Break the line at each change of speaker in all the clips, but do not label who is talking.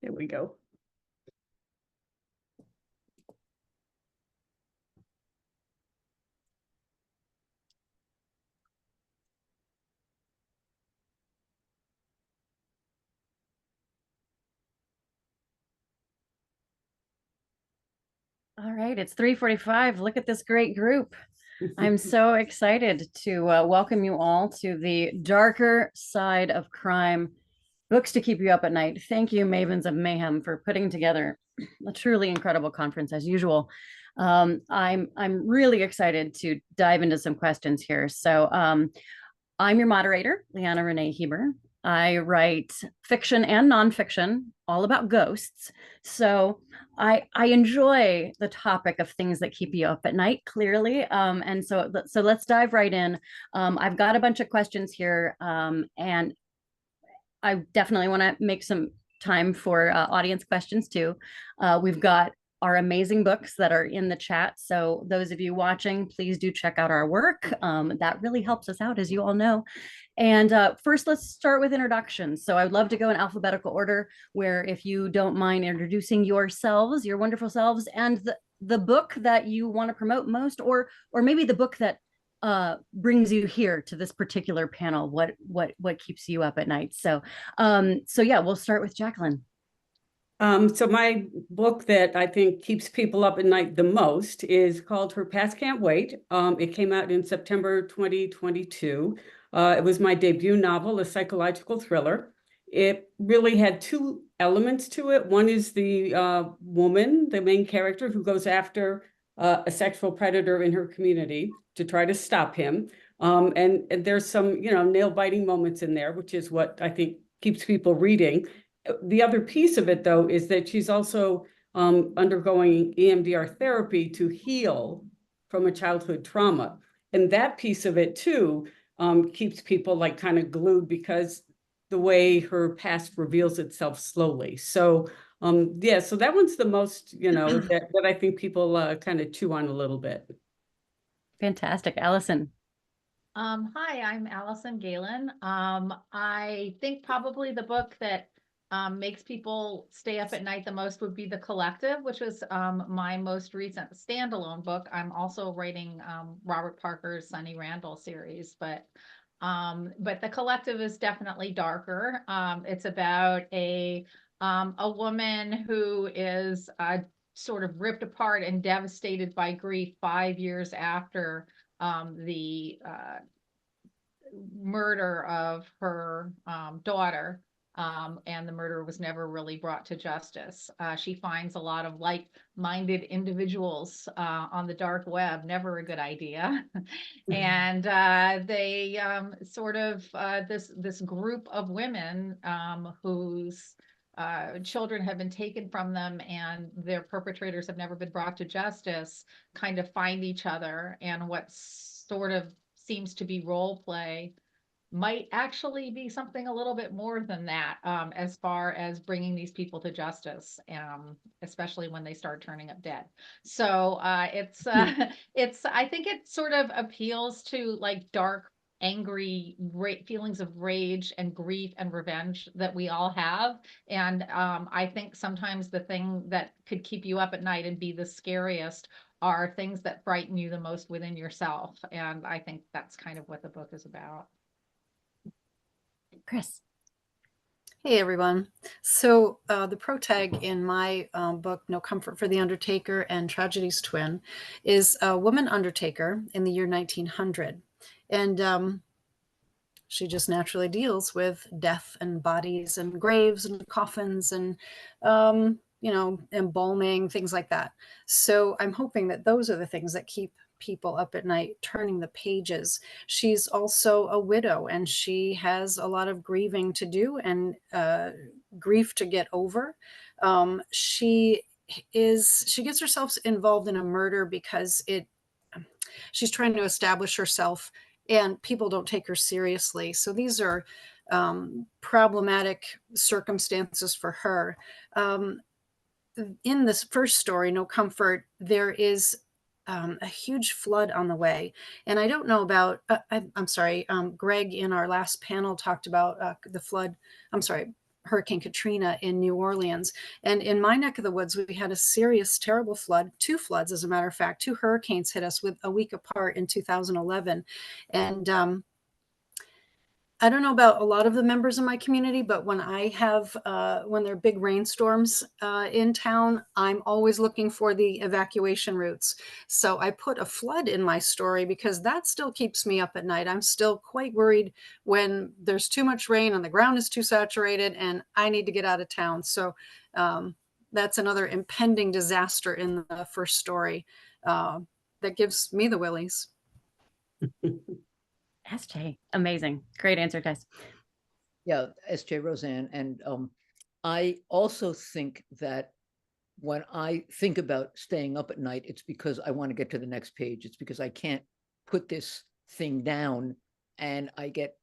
There we go.
All right, it's 3:45. Look at this great group. I'm so excited to welcome you all to the darker side of crime, books to keep you up at night. Thank you, Mavens of Mayhem, for putting together a truly incredible conference as usual. I'm really excited to dive into some questions here. So I'm your moderator, Leanna Renee Heber. I write fiction and nonfiction, all about ghosts. So I enjoy the topic of things that keep you up at night, clearly. And so let's dive right in. I've got a bunch of questions here, and I definitely want to make some time for audience questions too. We've got our amazing books that are in the chat. So those of you watching, please do check out our work. That really helps us out, as you all know. And first, let's start with introductions. So I would love to go in alphabetical order, where if you don't mind introducing yourselves, your wonderful selves, and the book that you want to promote most, or maybe the book that brings you here to this particular panel, what keeps you up at night. So yeah, we'll start with Jacqueline.
So my book that I think keeps people up at night the most is called Her Past Can't Wait. It came out in September 2022. It was my debut novel, a psychological thriller. It really had two elements to it. One is the woman, the main character, who goes after a sexual predator in her community to try to stop him. And there's some, nail-biting moments in there, which is what I think keeps people reading. The other piece of it, though, is that she's also undergoing EMDR therapy to heal from a childhood trauma. And that piece of it, too, keeps people like kind of glued, because the way her past reveals itself slowly. So, yeah, so that one's the most, that I think people kind of chew on a little bit.
Fantastic. Allison.
Hi, I'm Allison Galen. I think probably the book that makes people stay up at night the most would be The Collective, which was my most recent standalone book. I'm also writing Robert Parker's Sunny Randall series, but The Collective is definitely darker. It's about a woman who is sort of ripped apart and devastated by grief 5 years after the murder of her daughter, and the murder was never really brought to justice. She finds a lot of like-minded individuals on the dark web, never a good idea. And they sort of this group of women whose children have been taken from them and their perpetrators have never been brought to justice, kind of find each other, and what sort of seems to be role play might actually be something a little bit more than that, as far as bringing these people to justice, especially when they start turning up dead. So it's I think it sort of appeals to like dark, angry feelings of rage and grief and revenge that we all have. And I think sometimes the thing that could keep you up at night and be the scariest are things that frighten you the most within yourself. And I think that's kind of what the book is about.
Chris.
Hey everyone. So the protag in my book, No Comfort for the Undertaker and Tragedy's Twin, is a woman undertaker in the year 1900. And she just naturally deals with death and bodies and graves and coffins and, embalming, things like that. So I'm hoping that those are the things that keep people up at night turning the pages. She's also a widow, and she has a lot of grieving to do and grief to get over. She gets herself involved in a murder because she's trying to establish herself and people don't take her seriously. So these are problematic circumstances for her. In this first story, No Comfort, there is a huge flood on the way. And I don't know about, I'm sorry, Greg in our last panel talked about the flood. I'm sorry, Hurricane Katrina in New Orleans. And in my neck of the woods, we had a serious, terrible flood, 2 floods, as a matter of fact. 2 hurricanes hit us with a week apart in 2011. And I don't know about a lot of the members of my community, but when I have, when there are big rainstorms in town, I'm always looking for the evacuation routes. So I put a flood in my story because that still keeps me up at night. I'm still quite worried when there's too much rain and the ground is too saturated and I need to get out of town. So that's another impending disaster in the first story that gives me the willies.
SJ, amazing. Great answer, guys.
Yeah, SJ Roseanne. And I also think that when I think about staying up at night, it's because I want to get to the next page. It's because I can't put this thing down, and I get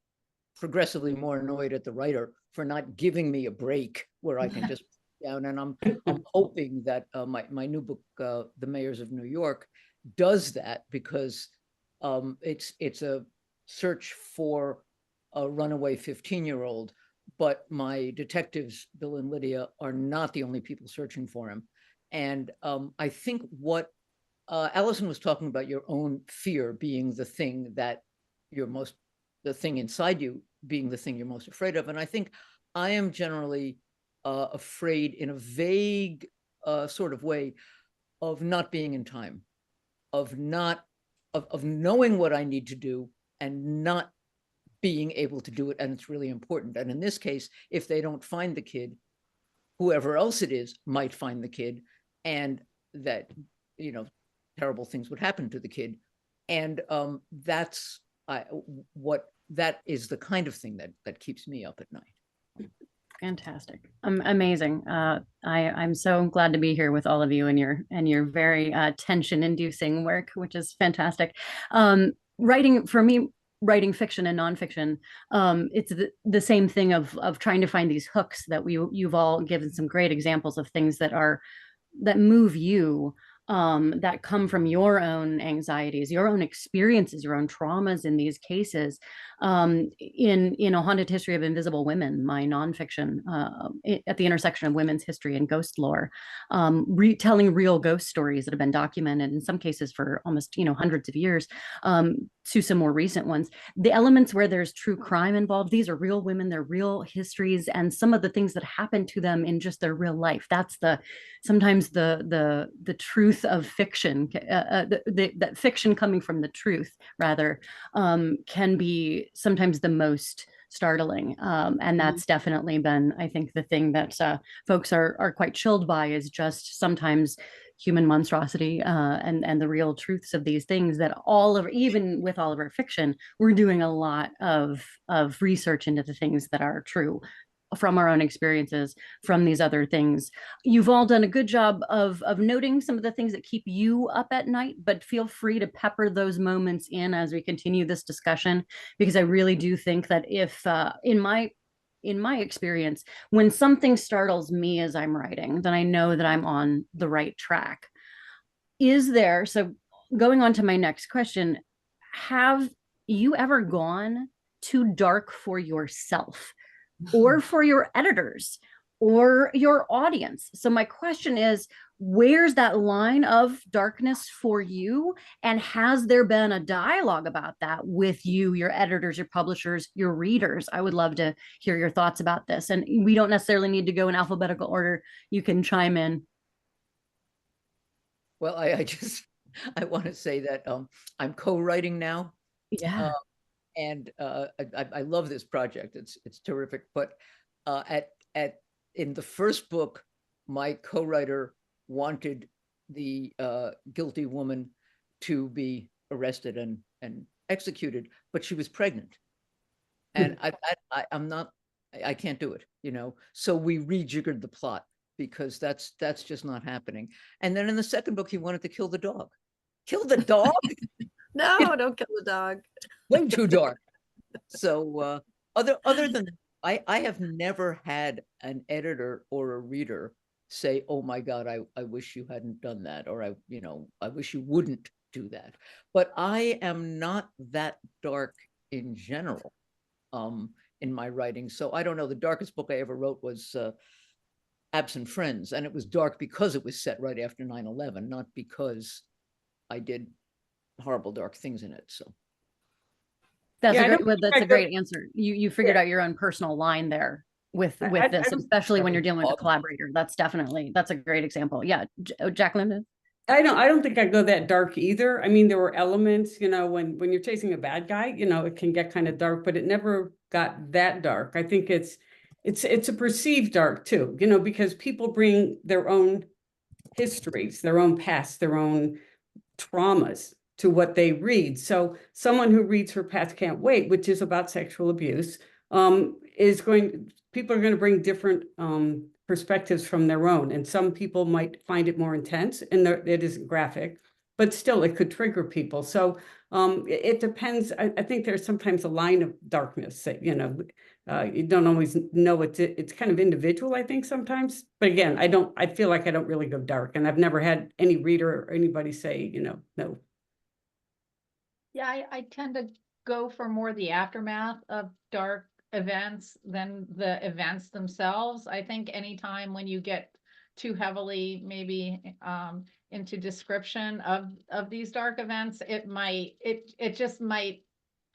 progressively more annoyed at the writer for not giving me a break where I can just down. And I'm hoping that my new book, The Mayors of New York, does that, because it's a search for a runaway 15-year-old, but my detectives, Bill and Lydia, are not the only people searching for him. And I think what Allison was talking about, your own fear being the thing that the thing inside you being the thing you're most afraid of. And I think I am generally afraid in a vague sort of way of not being in time, of knowing what I need to do and not being able to do it. And it's really important. And in this case, if they don't find the kid, whoever else it is might find the kid, and that, terrible things would happen to the kid. And that's that is the kind of thing that keeps me up at night.
Fantastic. Amazing. I'm so glad to be here with all of you and your very tension-inducing work, which is fantastic. Writing, for me, writing fiction and nonfiction, it's the same thing of trying to find these hooks that you've all given some great examples of things that move you, that come from your own anxieties, your own experiences, your own traumas in these cases. In A Haunted History of Invisible Women, my nonfiction, at the intersection of women's history and ghost lore, retelling real ghost stories that have been documented in some cases for almost hundreds of years, to some more recent ones. The elements where there's true crime involved, these are real women, they're real histories, and some of the things that happen to them in just their real life. That's sometimes the truth of fiction, that fiction coming from the truth rather, can be sometimes the most startling, and that's definitely been, I think, the thing that folks are quite chilled by, is just sometimes human monstrosity, and the real truths of these things, that even with all of our fiction, we're doing a lot of research into the things that are true from our own experiences, from these other things. You've all done a good job of noting some of the things that keep you up at night, but feel free to pepper those moments in as we continue this discussion, because I really do think that if in my experience, when something startles me as I'm writing, then I know that I'm on the right track. So going on to my next question, have you ever gone too dark for yourself, or for your editors, or your audience? So my question is, where's that line of darkness for you? And has there been a dialogue about that with you, your editors, your publishers, your readers? I would love to hear your thoughts about this. And we don't necessarily need to go in alphabetical order. You can chime in.
Well, I want to say that I'm co-writing now.
Yeah.
And I love this project. It's terrific. But in the first book, my co-writer wanted the guilty woman to be arrested and executed, but she was pregnant, and I can't do it. So we rejiggered the plot, because that's just not happening. And then in the second book, he wanted to kill the dog. Kill the dog?
No, don't kill the dog.
Way too dark. So other than that, I have never had an editor or a reader say, "Oh my God, I wish you hadn't done that," or I wish you wouldn't do that. But I am not that dark in general. in my writing. So I don't know. The darkest book I ever wrote was Absent Friends, and it was dark because it was set right after 9/11, not because I did horrible dark things in it. So
That's
Yeah,
a
I
great,
don't
well,
think
that's
I
a
go,
great answer. You figured out your own personal line there with
I
this,
don't,
especially when
Very
you're dealing with a
odd.
collaborator. That's a great example. Yeah, Jacqueline.
I don't think I go that dark either. I mean, there were elements, when you're chasing a bad guy, it can get kind of dark, but it never got that dark. I think it's a perceived dark too, because people bring their own histories, their own past, their own traumas to what they read. So someone who reads Her Past Can't Wait, which is about sexual abuse, people are going to bring different perspectives from their own. And some people might find it more intense and it isn't graphic, but still it could trigger people. So it depends. I think there's sometimes a line of darkness that, you don't always know it's kind of individual, I think sometimes. But again, I feel like I don't really go dark, and I've never had any reader or anybody say, no.
Yeah, I tend to go for more the aftermath of dark events than the events themselves. I think anytime when you get too heavily maybe into description of these dark events, it just might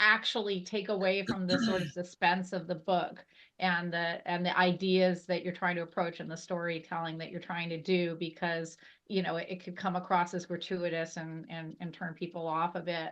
actually take away from the sort of suspense of the book and the ideas that you're trying to approach and the storytelling that you're trying to do, because it could come across as gratuitous and turn people off a bit.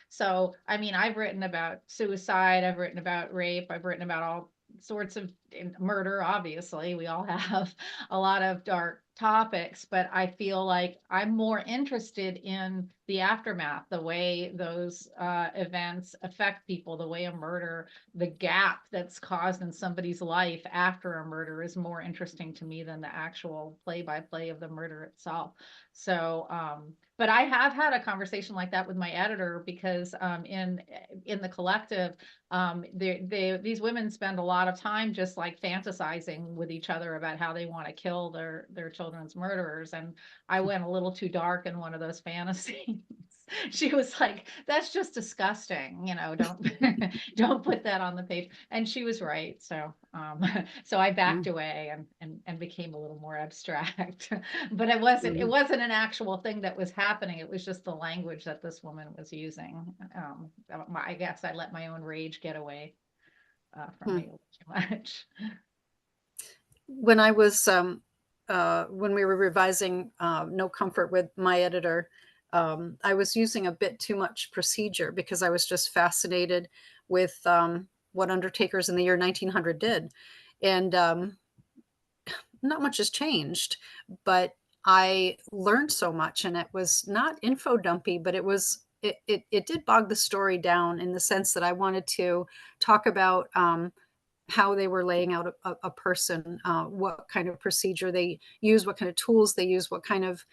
So I mean, I've written about suicide, I've written about rape, I've written about all sorts of murder. Obviously we all have a lot of dark topics, but I feel like I'm more interested in the aftermath, the way those events affect people, the way a murder, the gap that's caused in somebody's life after a murder is more interesting to me than the actual play-by-play of the murder itself. So but I have had a conversation like that with my editor, because in the collective, these women spend a lot of time just like fantasizing with each other about how they want to kill their children's murderers. And I went a little too dark in one of those fantasies. She was like, that's just disgusting, don't put that on the page. And she was right. So so I backed away and became a little more abstract. But it wasn't an actual thing that was happening. It was just the language that this woman was using. I guess I let my own rage get away from me a little too much.
When I was when we were revising No Comfort with my editor, I was using a bit too much procedure because I was just fascinated with what undertakers in the year 1900 did. And not much has changed, but I learned so much, and it was not info dumpy, but it did bog the story down in the sense that I wanted to talk about how they were laying out a person, what kind of procedure they use, what kind of tools they use, what kind of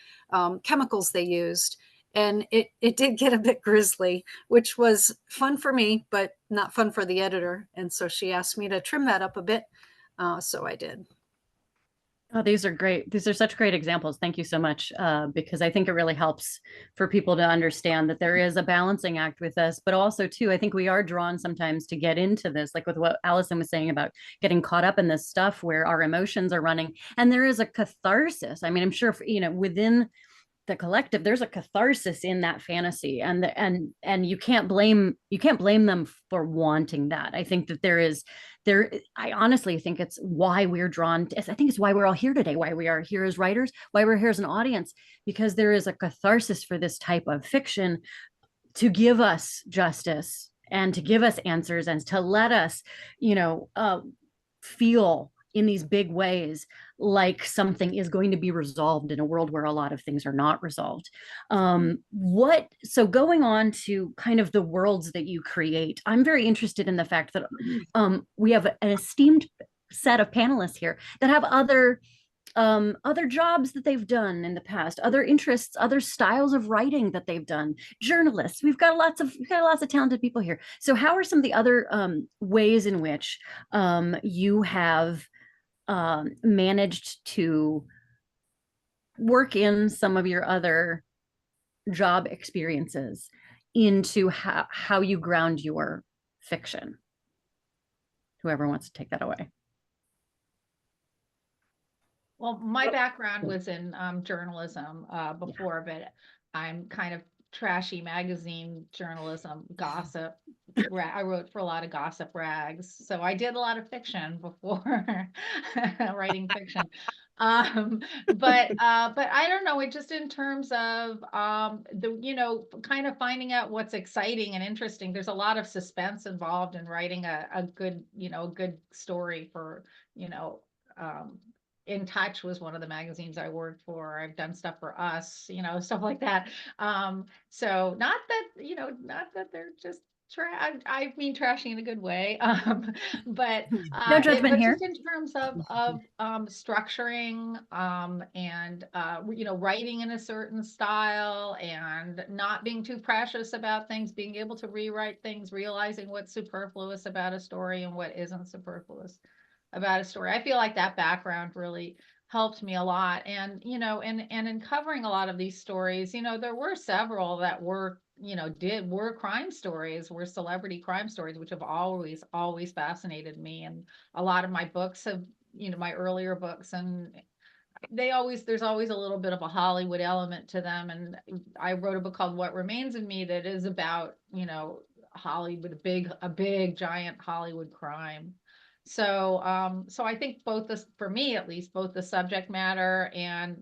chemicals they used. And it did get a bit grisly, which was fun for me, but not fun for the editor. And so she asked me to trim that up a bit. So I did.
Oh, these are great. These are such great examples. Thank you so much, because I think it really helps for people to understand that there is a balancing act with this, but also too, I think we are drawn sometimes to get into this, like with what Allison was saying about getting caught up in this stuff where our emotions are running, and there is a catharsis. I mean, I'm sure, within the collective, there's a catharsis in that fantasy, and you can't blame them for wanting that. I think that I honestly think it's why we're drawn to, I think it's why we're all here today, why we are here as writers, why we're here as an audience, because there is a catharsis for this type of fiction to give us justice and to give us answers and to let us feel in these big ways like something is going to be resolved in a world where a lot of things are not resolved. So going on to kind of the worlds that you create, I'm very interested in the fact that we have an esteemed set of panelists here that have other jobs that they've done in the past, other interests, other styles of writing that they've done, journalists. We've got lots of talented people here. So how are some of the other ways in which you have managed to work in some of your other job experiences into how you ground your fiction? whoever wants to take that away.
Well, my background was in journalism before, but I'm kind of trashy magazine journalism, gossip. I wrote for a lot of gossip rags, so I did a lot of fiction before writing fiction. But I don't know. It just in terms of kind of finding out what's exciting and interesting. There's a lot of suspense involved in writing a good a good story for In Touch was one of the magazines I worked for. I've done stuff for Us, stuff like that. So not that they're just I mean trashing in a good way. But
No judgment
but
here.
just in terms of structuring and writing in a certain style and not being too precious about things, being able to rewrite things, realizing what's superfluous about a story and what isn't superfluous about a story. I feel like that background really helped me a lot. And, and in covering a lot of these stories, there were several that were crime stories, were celebrity crime stories, which have always fascinated me. And a lot of my books have, my earlier books, and there's always a little bit of a Hollywood element to them. And I wrote a book called What Remains of Me that is about, Hollywood, a big giant Hollywood crime. So I think for me at least, both the subject matter and,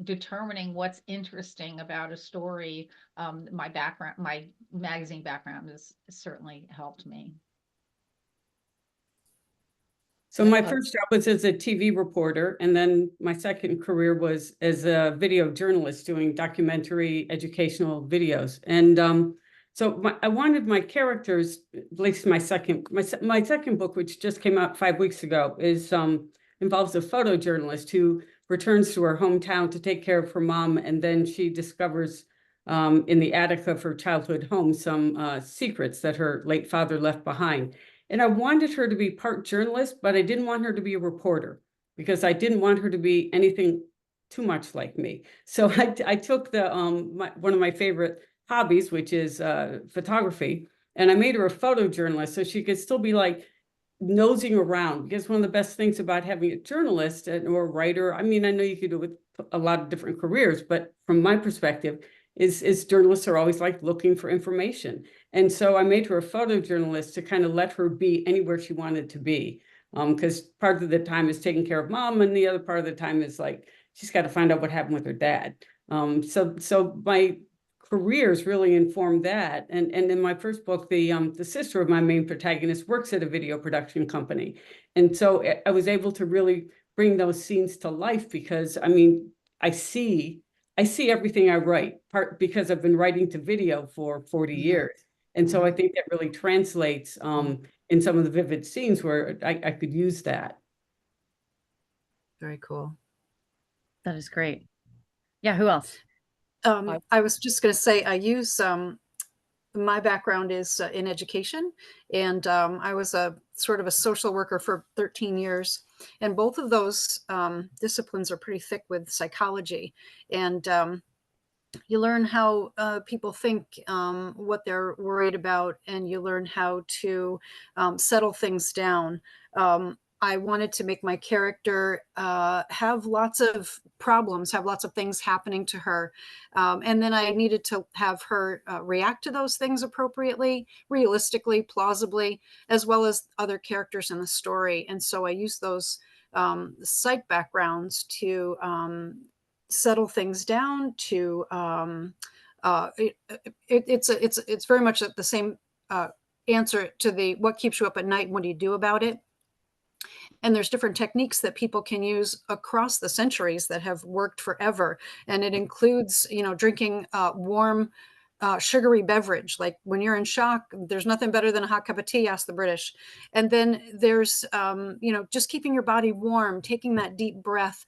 determining what's interesting about a story, my magazine background has certainly helped me.
So my first job was as a TV reporter, and then my second career was as a video journalist doing documentary educational videos. And I wanted my characters, at least my second book, which just came out 5 weeks ago, involves a photojournalist who returns to her hometown to take care of her mom, and then she discovers in the attic of her childhood home some secrets that her late father left behind. And I wanted her to be part journalist, but I didn't want her to be a reporter because I didn't want her to be anything too much like me. So I took one of my favorite hobbies, which is photography, and I made her a photojournalist so she could still be like nosing around. Because one of the best things about having a journalist or a writer, I mean, I know you could do it with a lot of different careers, but from my perspective, is journalists are always like looking for information. And so I made her a photojournalist to kind of let her be anywhere she wanted to be. Because part of the time is taking care of mom, and the other part of the time is like she's got to find out what happened with her dad. So my careers really informed that. And in my first book, the sister of my main protagonist works at a video production company. And so I was able to really bring those scenes to life because, I mean, I see everything I write, part because I've been writing to video for 40 years. And so I think that really translates in some of the vivid scenes where I could use that.
Very cool.
That is great. Yeah, who else?
I was just going to say, I use my background is in education, and I was a sort of a social worker for 13 years. And both of those disciplines are pretty thick with psychology. And you learn how people think, what they're worried about, and you learn how to settle things down. I wanted to make my character have lots of problems, have lots of things happening to her. And then I needed to have her react to those things appropriately, realistically, plausibly, as well as other characters in the story. And so I used those psych backgrounds to settle things down, to it's very much the same answer to the what keeps you up at night and what do you do about it. And there's different techniques that people can use across the centuries that have worked forever. And it includes, drinking warm, sugary beverage. Like when you're in shock, there's nothing better than a hot cup of tea, ask the British. And then there's, just keeping your body warm, taking that deep breath.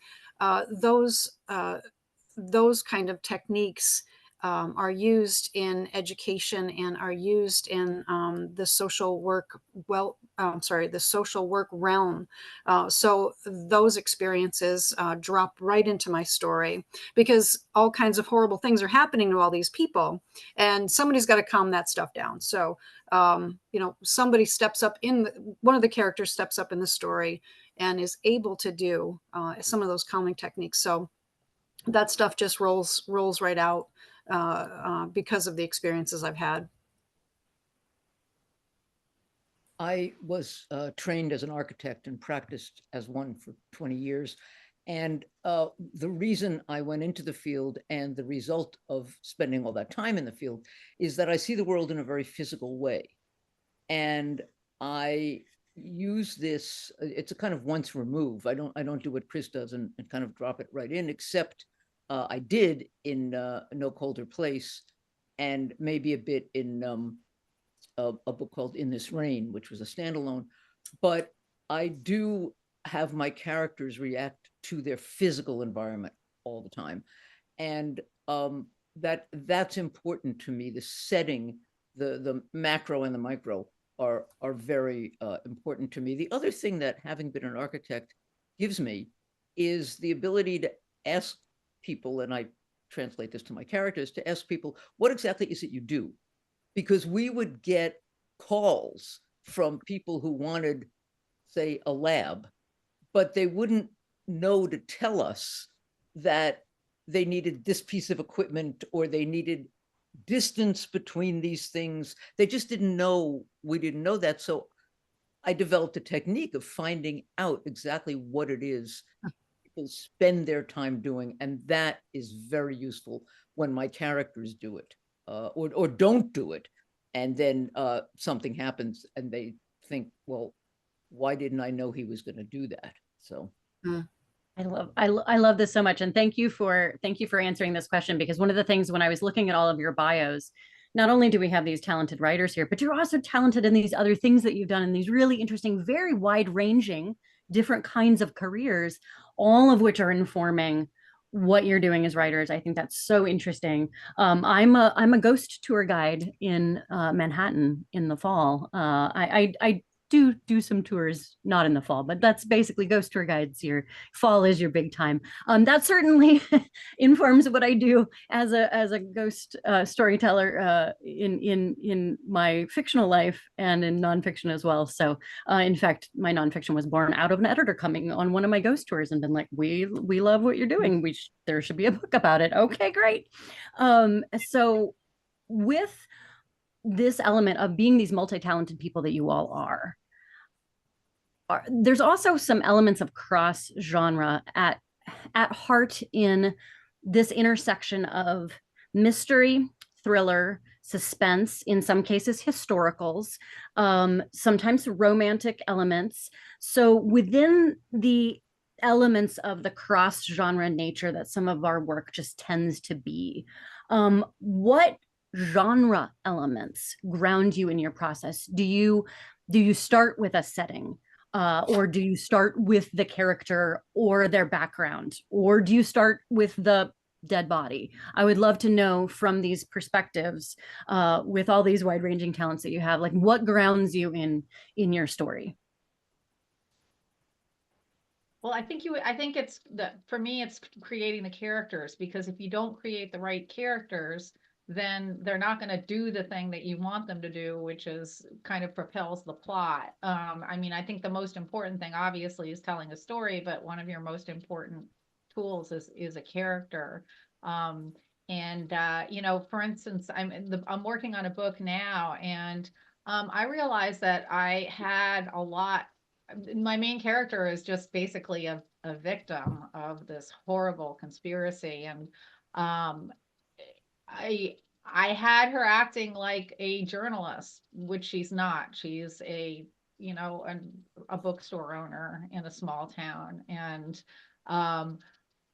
Those kind of techniques are used in education and are used in the social work the social work realm. So those experiences drop right into my story because all kinds of horrible things are happening to all these people, and somebody's got to calm that stuff down. So somebody steps up one of the characters steps up in the story and is able to do some of those calming techniques. So that stuff just rolls right out because of the experiences I've had.
I was trained as an architect and practiced as one for 20 years. And the reason I went into the field and the result of spending all that time in the field is that I see the world in a very physical way. And I use this, it's a kind of once remove. I don't do what Chris does and kind of drop it right in, except I did in No Colder Place and maybe a bit in a book called In This Rain, which was a standalone. But I do have my characters react to their physical environment all the time. And that's important to me. The setting, the macro and the micro are very important to me. The other thing that having been an architect gives me is the ability to ask people, and I translate this to my characters, to ask people, what exactly is it you do? Because we would get calls from people who wanted, say, a lab, but they wouldn't know to tell us that they needed this piece of equipment or they needed distance between these things. They just didn't know, we didn't know that. So I developed a technique of finding out exactly what it is people spend their time doing. And that is very useful when my characters do it or don't do it. And then something happens and they think, well, why didn't I know he was going to do that? So.
I love this so much. And thank you for answering this question, because one of the things when I was looking at all of your bios, not only do we have these talented writers here, but you're also talented in these other things that you've done in these really interesting, very wide ranging, different kinds of careers, all of which are informing what you're doing as writers. I think that's so interesting. I'm a ghost tour guide in Manhattan in the fall. I do some tours, not in the fall, but that's basically ghost tour guides here. Fall is your big time. That certainly informs what I do as a ghost storyteller in my fictional life and in nonfiction as well. So in fact, my nonfiction was born out of an editor coming on one of my ghost tours and been like, we love what you're doing. There should be a book about it. Okay, great. So with this element of being these multi-talented people that you all are, there's also some elements of cross genre at heart in this intersection of mystery, thriller, suspense, in some cases historicals, sometimes romantic elements. So within the elements of the cross genre nature that some of our work just tends to be, what genre elements ground you in your process? Do you start with a setting? Or do you start with the character or their background? Or do you start with the dead body? I would love to know from these perspectives, with all these wide-ranging talents that you have, like what grounds you in your story?
Well, I think for me, it's creating the characters, because if you don't create the right characters, then they're not going to do the thing that you want them to do, which is kind of propels the plot. I mean, I think the most important thing obviously is telling a story, but one of your most important tools is a character. For instance, I'm working on a book now, and I realized that I had a lot. My main character is just basically a victim of this horrible conspiracy, and um, I had her acting like a journalist, which she's not. She's a bookstore owner in a small town, and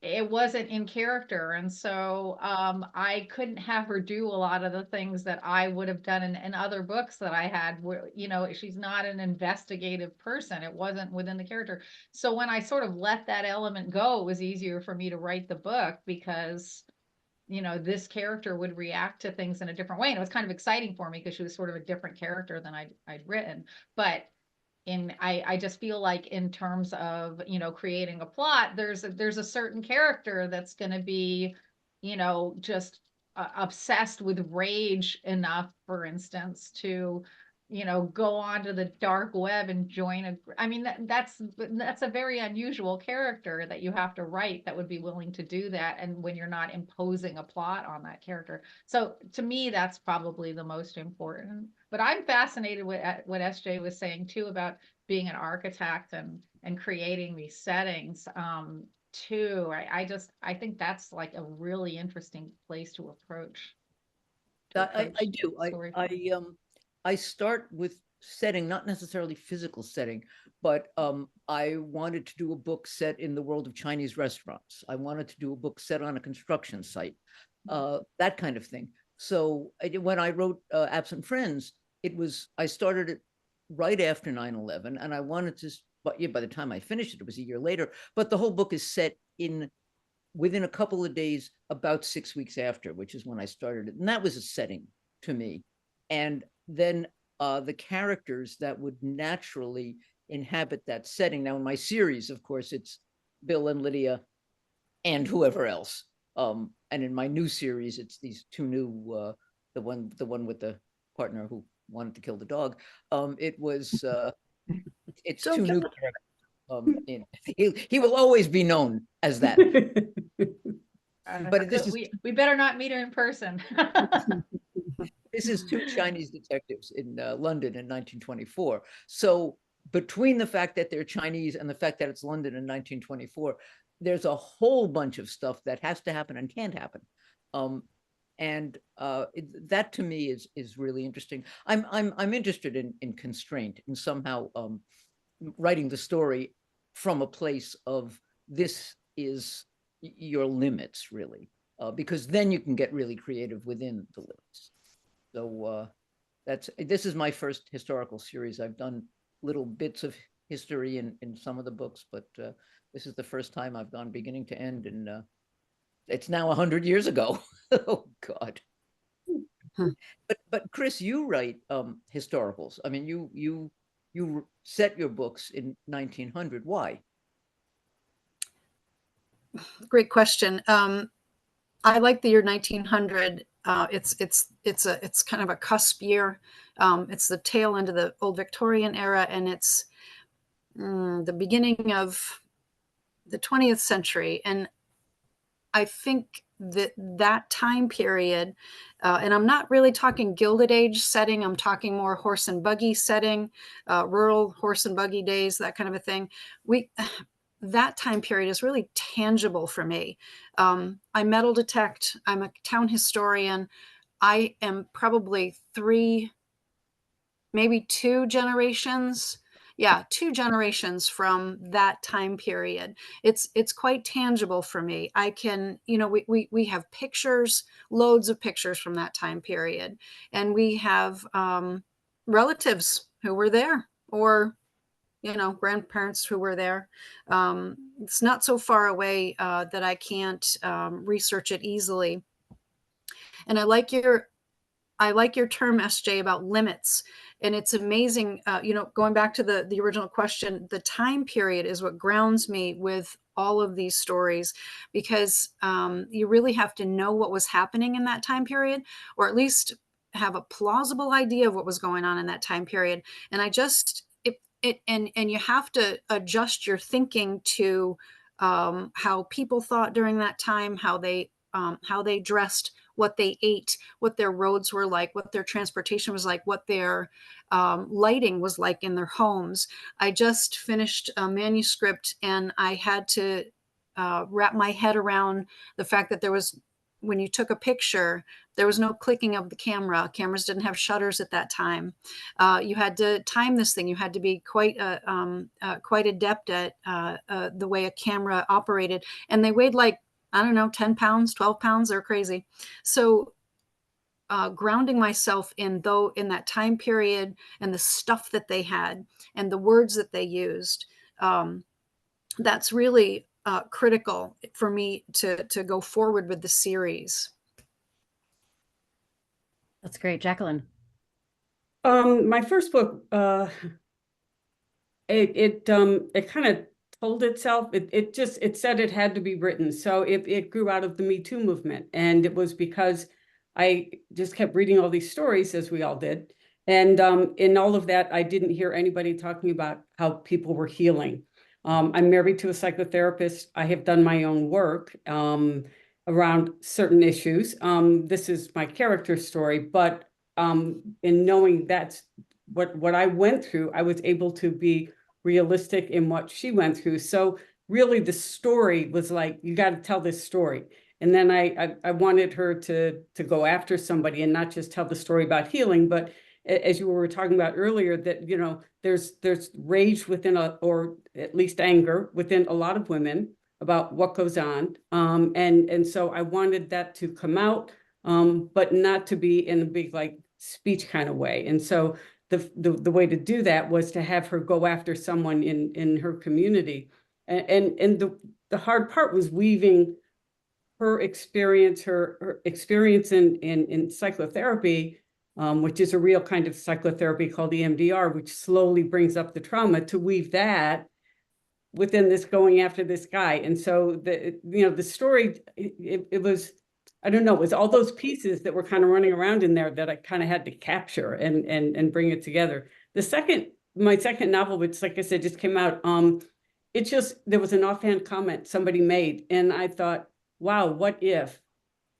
it wasn't in character. And so I couldn't have her do a lot of the things that I would have done in other books that I had, where, she's not an investigative person. It wasn't within the character. So when I sort of let that element go, it was easier for me to write the book, because you know, this character would react to things in a different way. And it was kind of exciting for me because she was sort of a different character than I'd written. But I just feel like in terms of, you know, creating a plot, there's a certain character that's going to be, you know, just obsessed with rage enough, for instance, to, you know, go onto the dark web and join I mean, that's a very unusual character that you have to write that would be willing to do that. And when you're not imposing a plot on that character. So to me, that's probably the most important. But I'm fascinated with what SJ was saying too about being an architect and creating these settings too. I think that's like a really interesting place to approach.
I do.
story.
I start with setting, not necessarily physical setting, but I wanted to do a book set in the world of Chinese restaurants. I wanted to do a book set on a construction site, that kind of thing. So when I wrote Absent Friends, I started it right after 9/11, and I wanted to, but yeah, by the time I finished it, it was a year later. But the whole book is set within a couple of days, about 6 weeks after, which is when I started it. And that was a setting to me. And then the characters that would naturally inhabit that setting. Now in my series, of course, it's Bill and Lydia and whoever else. And in my new series, it's these two new, the one with the partner who wanted to kill the dog. It's
Don't
two
kill
new
the
characters. He will always be known as that. But this is
we better not meet her in person.
this is two Chinese detectives in London in 1924. So between the fact that they're Chinese and the fact that it's London in 1924, there's a whole bunch of stuff that has to happen and can't happen. That to me is really interesting. I'm interested in constraint and somehow writing the story from a place of this is your limits, really, because then you can get really creative within the limits. So this is my first historical series. I've done little bits of history in some of the books, but this is the first time I've gone beginning to end, and it's now 100 years ago. Oh God. But Chris, you write historicals. I mean, you set your books in 1900. Why?
Great question. I like the year 1900. It's kind of a cusp year. It's the tail end of the old Victorian era, and it's the beginning of the 20th century. And I think that time period, and I'm not really talking Gilded Age setting, I'm talking more horse and buggy setting, rural horse and buggy days, that kind of a thing. That time period is really tangible for me. I metal detect, I'm a town historian. I am probably maybe two generations from that time period. It's quite tangible for me. I can, we have pictures, loads of pictures from that time period, and we have relatives who were there, or grandparents who were there. It's not so far away that I can't research it easily. And I like your term, SJ, about limits. And it's amazing, going back to the original question, the time period is what grounds me with all of these stories, because you really have to know what was happening in that time period, or at least have a plausible idea of what was going on in that time period. And and you have to adjust your thinking to how people thought during that time, how they dressed, what they ate, what their roads were like, what their transportation was like, what their lighting was like in their homes. I just finished a manuscript, and I had to wrap my head around the fact that when you took a picture, there was no clicking of the camera. Cameras didn't have shutters at that time. You had to time this thing. You had to be quite adept at the way a camera operated. And they weighed like, I don't know, 10 pounds, 12 pounds. They're crazy. So grounding myself in that time period and the stuff that they had and the words that they used, that's really critical for me to go forward with the series.
That's great. Jacqueline.
My first book, it kind of told itself. It said it had to be written. So it grew out of the Me Too movement, and it was because I just kept reading all these stories, as we all did, and in all of that, I didn't hear anybody talking about how people were healing. I'm married to a psychotherapist. I have done my own work around certain issues. This is my character story, but in knowing that's what I went through, I was able to be realistic in what she went through. So really the story was like, you got to tell this story. And then I wanted her to go after somebody and not just tell the story about healing, but as you were talking about earlier, that, you know, there's rage within or at least anger within a lot of women about what goes on. And so I wanted that to come out, but not to be in a big like speech kind of way. And so the way to do that was to have her go after someone in her community. And the hard part was weaving her experience in psychotherapy, which is a real kind of psychotherapy called EMDR, which slowly brings up the trauma, to weave that within this going after this guy. And so the story, it was, I don't know, it was all those pieces that were kind of running around in there that I kind of had to capture and bring it together. My second novel, which like I said, just came out, there was an offhand comment somebody made, and I thought, wow, what if?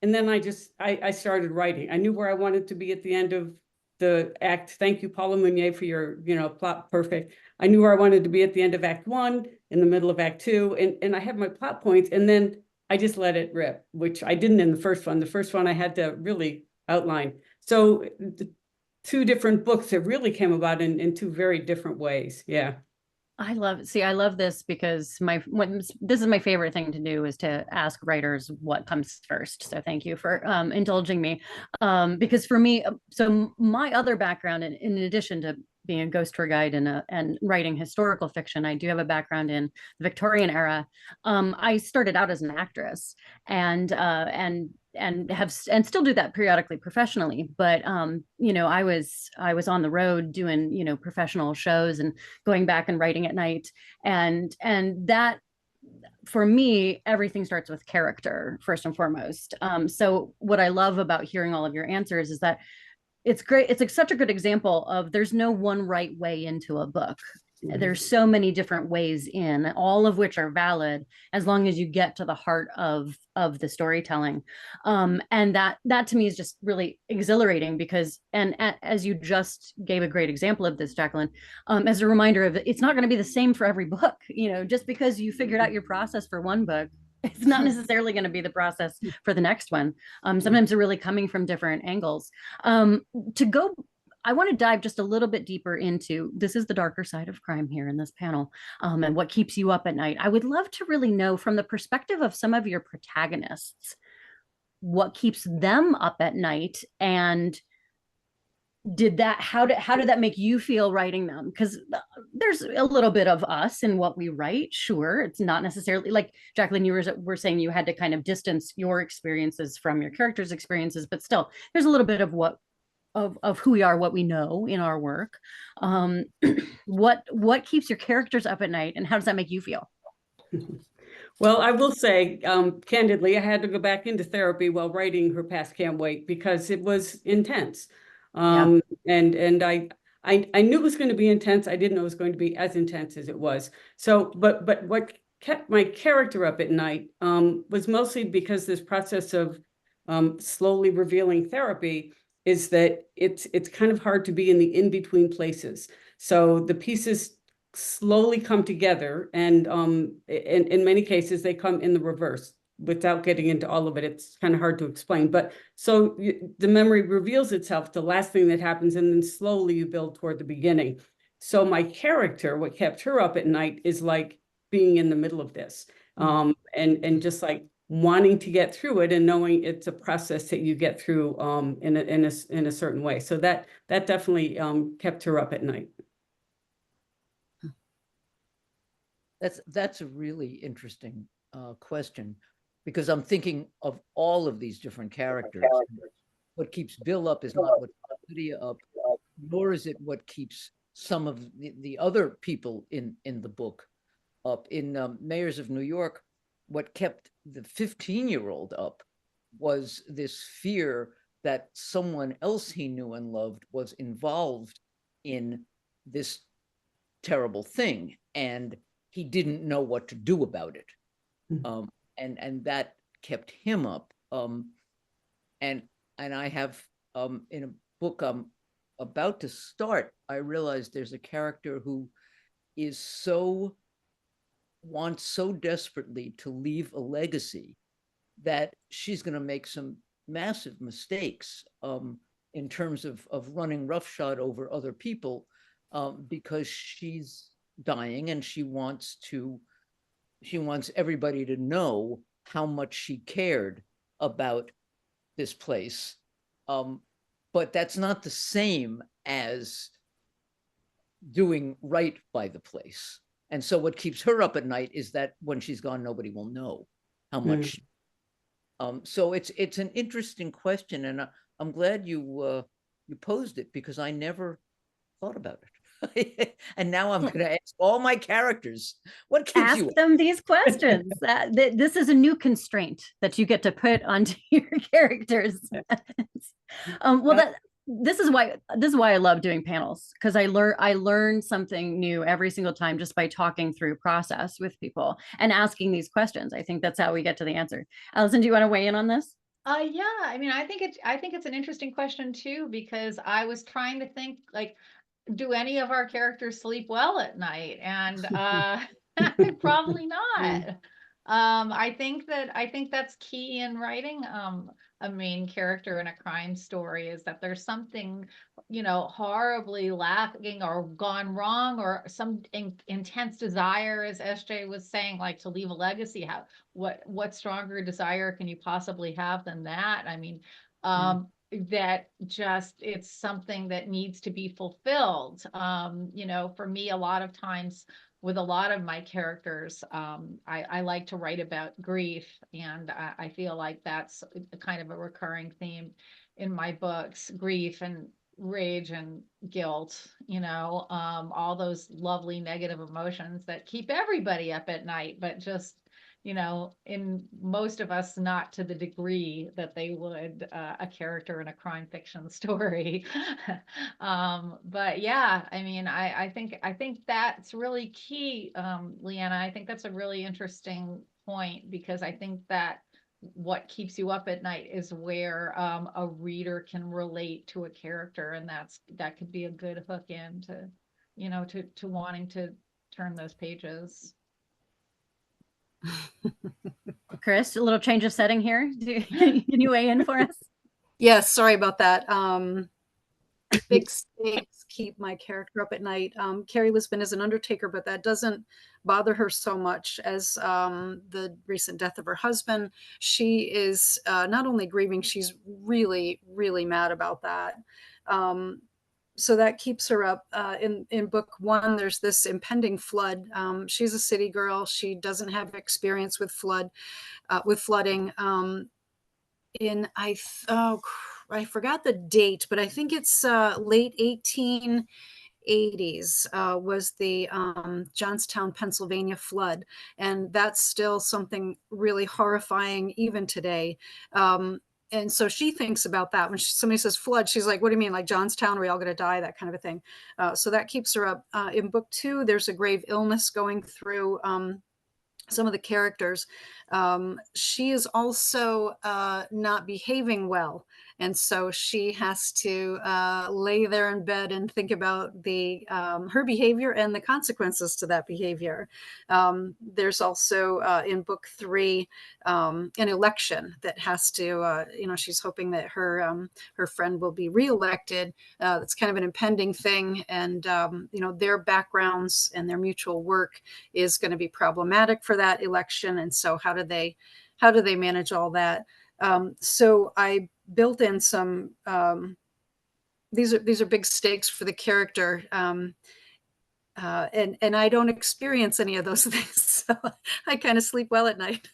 And then I started writing. I knew where I wanted to be at the end of the act. Thank you, Paula Meunier, for your, plot perfect. I knew where I wanted to be at the end of Act 1, in the middle of Act 2, and I had my plot points, and then I just let it rip, which I didn't in the first one. The first one I had to really outline. So the two different books that really came about in two very different ways. Yeah.
I love this because this is my favorite thing to do is to ask writers what comes first. So thank you for indulging me. Because for me, so my other background, in addition to being a ghost tour guide and writing historical fiction, I do have a background in the Victorian era. I started out as an actress and still do that periodically professionally, but I was on the road doing professional shows and going back and writing at night, and that, for me, everything starts with character first and foremost. So what I love about hearing all of your answers is that it's great. It's like such a good example of there's no one right way into a book. There's so many different ways in, all of which are valid as long as you get to the heart of the storytelling. And that to me is just really exhilarating because, and as you just gave a great example of this, Jacqueline, as a reminder of it's not going to be the same for every book. Just because you figured out your process for one book, it's not necessarily going to be the process for the next one. Sometimes they're really coming from different angles. I want to dive just a little bit deeper into, this is the darker side of crime here in this panel, and what keeps you up at night. I would love to really know, from the perspective of some of your protagonists, what keeps them up at night, and how did that make you feel writing them? Because there's a little bit of us in what we write. Sure, it's not necessarily like Jacqueline, you were saying you had to kind of distance your experiences from your characters' experiences, but still there's a little bit of who we are, what we know in our work. What keeps your characters up at night, and how does that make you feel?
Well, I will say, candidly, I had to go back into therapy while writing Her Past Can't Wait because it was intense. And I knew it was going to be intense. I didn't know it was going to be as intense as it was. So, but what kept my character up at night was mostly because this process of slowly revealing therapy is that it's kind of hard to be in the in-between places. So the pieces slowly come together, and in many cases they come in the reverse. Without getting into all of it, it's kind of hard to explain. But so the memory reveals itself, the last thing that happens, and then slowly you build toward the beginning. So my character, what kept her up at night is like being in the middle of this, and just like wanting to get through it and knowing it's a process that you get through in a certain way. So that definitely kept her up at night.
That's a really interesting question, because I'm thinking of all of these different characters. what keeps Bill up is not what keeps Lydia up, nor is it what keeps some of the other people in the book up. In Mayors of New York, what kept the 15-year-old up was this fear that someone else he knew and loved was involved in this terrible thing, and he didn't know what to do about it.
Mhm.
And that kept him up. And I have in a book I'm about to start, I realized there's a character who is wants so desperately to leave a legacy that she's going to make some massive mistakes in terms of running roughshod over other people, because she's dying and she wants everybody to know how much she cared about this place. But that's not the same as doing right by the place. And so what keeps her up at night is that when she's gone, nobody will know how much. So it's an interesting question, and I'm glad you posed it, because I never thought about it. And now I'm going to ask all my characters, what keeps
Ask
you up?
them these questions. This is a new constraint that you get to put onto your characters. Well, this is why I love doing panels, because I learn something new every single time just by talking through process with people and asking these questions. I think that's how we get to the answer. Allison, do you want to weigh in on this?
Yeah, I mean, I think it's an interesting question too, because I was trying to think, like, do any of our characters sleep well at night? And probably not. I think that's key in writing a main character in a crime story, is that there's something, horribly lacking or gone wrong, or some intense desire, as SJ was saying, like to leave a legacy. What stronger desire can you possibly have than that? I mean, that just, it's something that needs to be fulfilled. For me, a lot of times with a lot of my characters, I like to write about grief, and I feel like that's a kind of a recurring theme in my books: grief and rage and guilt, all those lovely negative emotions that keep everybody up at night, but just, in most of us, not to the degree that they would a character in a crime fiction story. But yeah, I mean, I think that's really key, Leanna. I think that's a really interesting point, because I think that what keeps you up at night is where a reader can relate to a character, and that could be a good hook in to wanting to turn those pages.
Chris, a little change of setting here. Can you weigh in for us?
Yes, sorry about that. Big stakes keep my character up at night. Carrie Lisbon is an undertaker, but that doesn't bother her so much as the recent death of her husband. She is not only grieving, she's really, really mad about that. So that keeps her up. In book one, there's this impending flood. She's a city girl. She doesn't have experience with flooding. I forgot the date, but I think it's late 1880s was the Johnstown, Pennsylvania flood. And that's still something really horrifying even today. And so she thinks about that when somebody says flood, she's like, what do you mean, like Johnstown, are we all going to die? That kind of a thing. So that keeps her up. In book two, there's a grave illness going through some of the characters. She is also not behaving well. And so she has to lay there in bed and think about her behavior and the consequences to that behavior. There's also in book three an election that has to, she's hoping that her friend will be reelected. That's kind of an impending thing. And, their backgrounds and their mutual work is going to be problematic for that election. And so how do they manage all that? So I built in some, these are big stakes for the character. And I don't experience any of those things. So I kind of sleep well at night.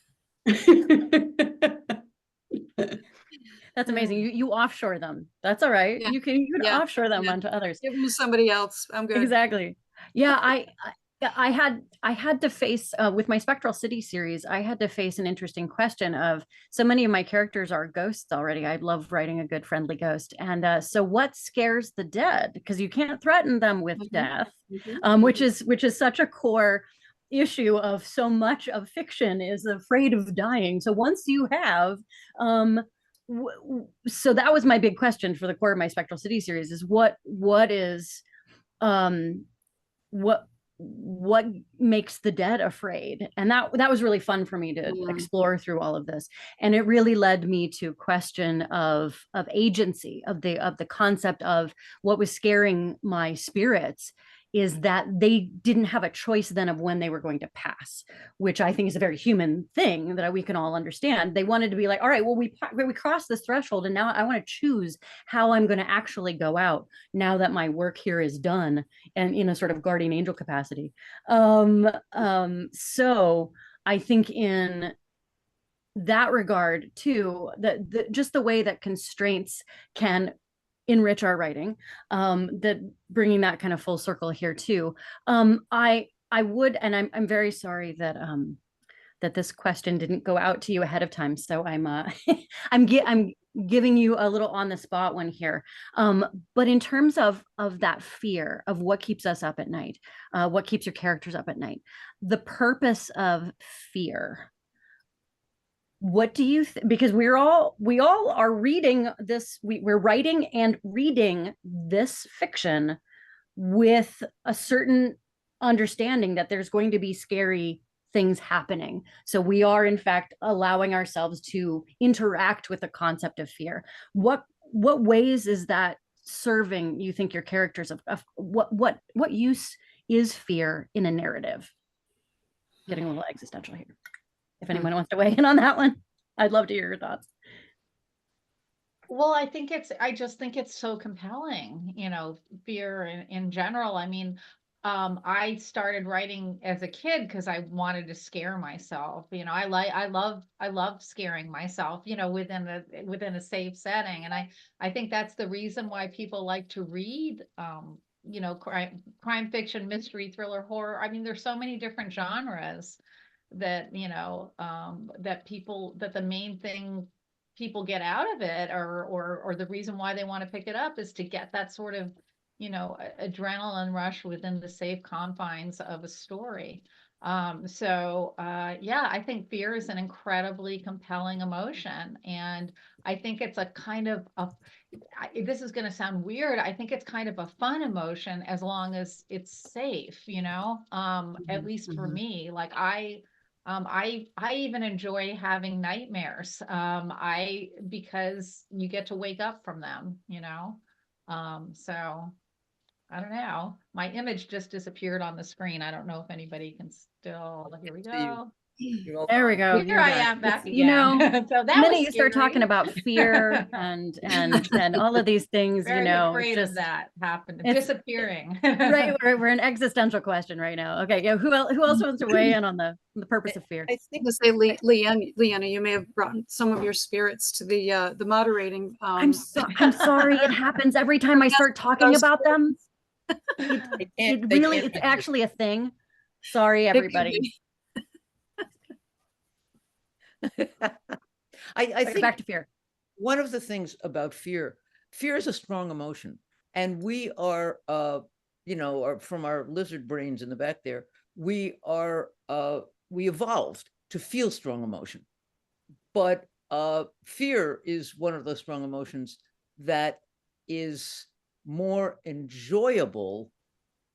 That's amazing. You offshore them. That's all right.
Yeah.
You can
Yeah.
offshore them
Yeah.
onto others.
Give them to somebody else. I'm good.
Exactly. Yeah, I had to face with my Spectral City series, I had to face an interesting question of, so many of my characters are ghosts already. I love writing a good friendly ghost. And so what scares the dead? Because you can't threaten them with
Mhm.
death,
Mhm.
which is such a core issue of so much of fiction is afraid of dying. So once you have so that was my big question for the core of my Spectral City series is what is um what what makes the dead afraid, and that was really fun for me to explore through all of this, and it really led me to question of agency, of the concept of what was scaring my spirits is that they didn't have a choice then of when they were going to pass, which I think is a very human thing that we can all understand. They wanted to be like, all right, well, we crossed this threshold, and now I want to choose how I'm going to actually go out now that my work here is done, and in a sort of guardian angel capacity. So I think in that regard too, that just the way that constraints can enrich our writing, that bringing that kind of full circle here too. I would, and I'm very sorry that that this question didn't go out to you ahead of time. So I'm I'm giving you a little on the spot one here. But in terms of that fear of what keeps us up at night, what keeps your characters up at night, the purpose of fear. What do you because we all are reading this, we're writing and reading this fiction with a certain understanding that there's going to be scary things happening. So we are in fact allowing ourselves to interact with the concept of fear. What ways is that serving, you think, your characters of what use is fear in a narrative? Getting a little existential here. If anyone wants to weigh in on that one, I'd love to hear your thoughts.
Well, I just think it's so compelling, fear in general. I mean, I started writing as a kid because I wanted to scare myself. I love scaring myself, within a safe setting. And I think that's the reason why people like to read, crime fiction, mystery, thriller, horror. I mean, there's so many different genres that, that the main thing people get out of it, or the reason why they want to pick it up is to get that sort of adrenaline rush within the safe confines of a story. Yeah, I think fear is an incredibly compelling emotion, and I think it's a kind of this is going to sound weird. I think it's kind of a fun emotion as long as it's safe, at least for me. Like I even enjoy having nightmares. Because you get to wake up from them, So I don't know. My image just disappeared on the screen. I don't know if anybody can still, here we go.
There we go.
Here I am back
You know,
again. So
the
that
minute
was
you start talking
scary.
about fear and all of these things,
Very afraid
just
of that happening,
it's
disappearing.
right. We're an existential question right now. Okay, yeah. Who else wants to weigh in on the purpose of fear?
I think to say, Leanna, you may have brought some of your spirits to the moderating.
I'm sorry. It happens every time I start talking about them. It's actually a thing. Sorry, everybody.
I think
back to fear.
One of the things about fear is a strong emotion, and we are, or from our lizard brains in the back there, we evolved to feel strong emotion. But fear is one of those strong emotions that is more enjoyable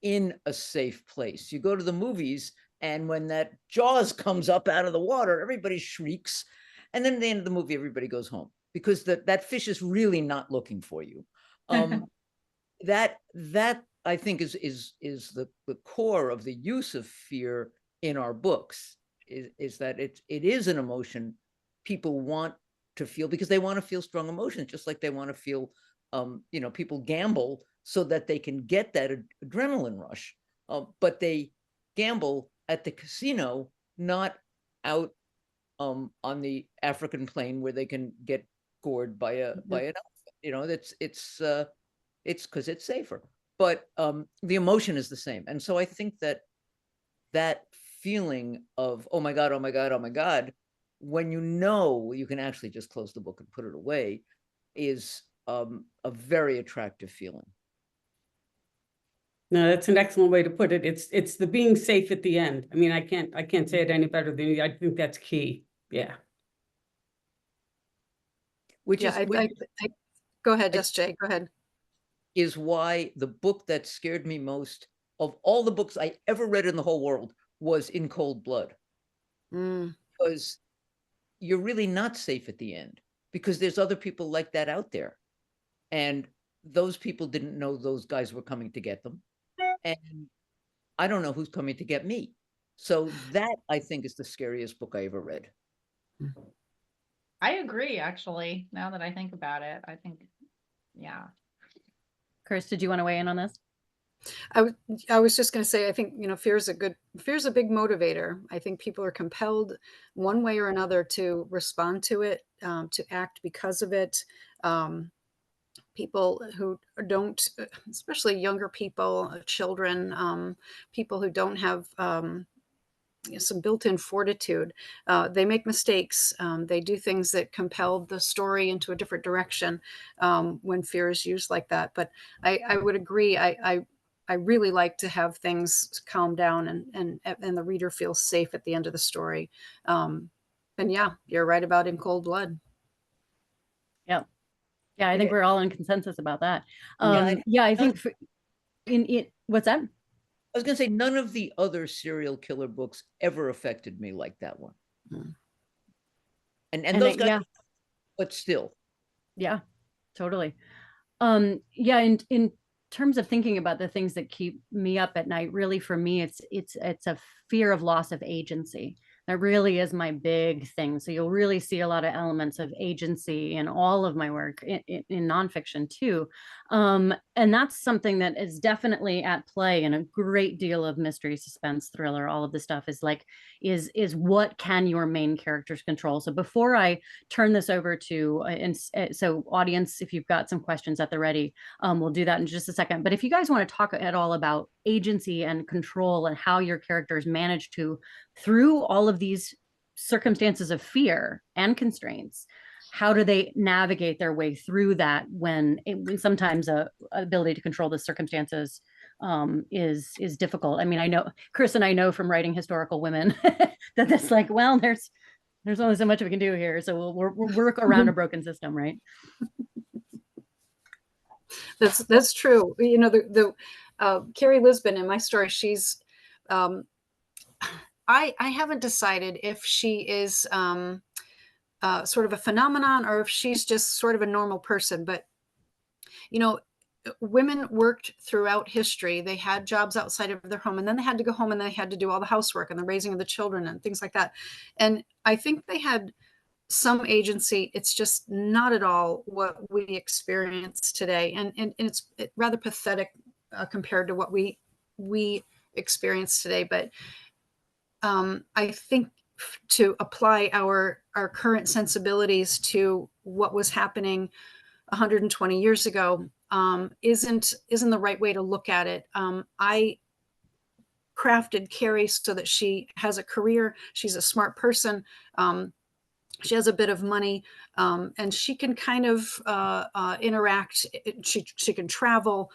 in a safe place. You go to the movies, and when that Jaws comes up out of the water, everybody shrieks. And then at the end of the movie, everybody goes home because that fish is really not looking for you. That I think is the core of the use of fear in our books, is that it is an emotion people want to feel because they want to feel strong emotions, just like they want to feel, people gamble so that they can get that adrenaline rush. But they gamble at the casino, not out on the African plain where they can get gored by an elephant. You know, it's because it's safer. But the emotion is the same. And so I think that that feeling of, oh my God, oh my God, oh my God, when you know you can actually just close the book and put it away, is a very attractive feeling.
No, that's an excellent way to put it. It's the being safe at the end. I mean, I can't say it any better than you. I think that's key. Yeah.
Which
Yeah,
is
I go ahead,
I-
just Jay, go ahead.
is why the book that scared me most of all the books I ever read in the whole world was In Cold Blood.
Mm,
Because you're really not safe at the end, because there's other people like that out there. And those people didn't know those guys were coming to get them. And I don't know who's coming to get me. So that, I think, is the scariest book I ever read.
I agree, actually, now that I think about it. I think, yeah.
Chris, did you want to weigh in on this?
I was just going to say, I think, fear's a big motivator. I think people are compelled one way or another to respond to it, to act because of it. People who don't, especially younger people, children, people who don't have some built-in fortitude. They make mistakes. They do things that compel the story into a different direction when fear is used like that. But I would agree. I really like to have things calm down and the reader feels safe at the end of the story. And yeah, you're right about In Cold Blood.
Yeah. Yeah, I think
Okay.
we're all in consensus about that.
Yeah,
Yeah, I think in it, what's that?
I was going to say, none of the other serial killer books ever affected me like that one.
Mm.
And those guys,
yeah,
but still.
yeah, totally. Yeah, in terms of thinking about the things that keep me up at night, really for me, it's a fear of loss of agency. That really is my big thing. So you'll really see a lot of elements of agency in all of my work in nonfiction too. And that's something that is definitely at play in a great deal of mystery, suspense, thriller. All of the stuff is like, is what can your main characters control? So before I turn this over to, so audience, if you've got some questions at the ready, we'll do that in just a second. But if you guys want to talk at all about agency and control and how your characters manage to, through all of these circumstances of fear and constraints, how do they navigate their way through that when sometimes a ability to control the circumstances is difficult. I mean, I know Chris and I know from writing historical women that that's like, well, there's only so much we can do here, so we'll work around a broken system, right?
That's true. The Carrie Lisbon in my story, she's I haven't decided if she is sort of a phenomenon or if she's just sort of a normal person. But women worked throughout history. They had jobs outside of their home, and then they had to go home and they had to do all the housework and the raising of the children and things like that. And I think they had some agency. It's just not at all what we experience today, and it's rather pathetic compared to what we experience today. But I think to apply our current sensibilities to what was happening 120 years ago isn't the right way to look at it. I crafted Carrie so that she has a career. She's a smart person. She has a bit of money, and she can kind of interact. She can travel.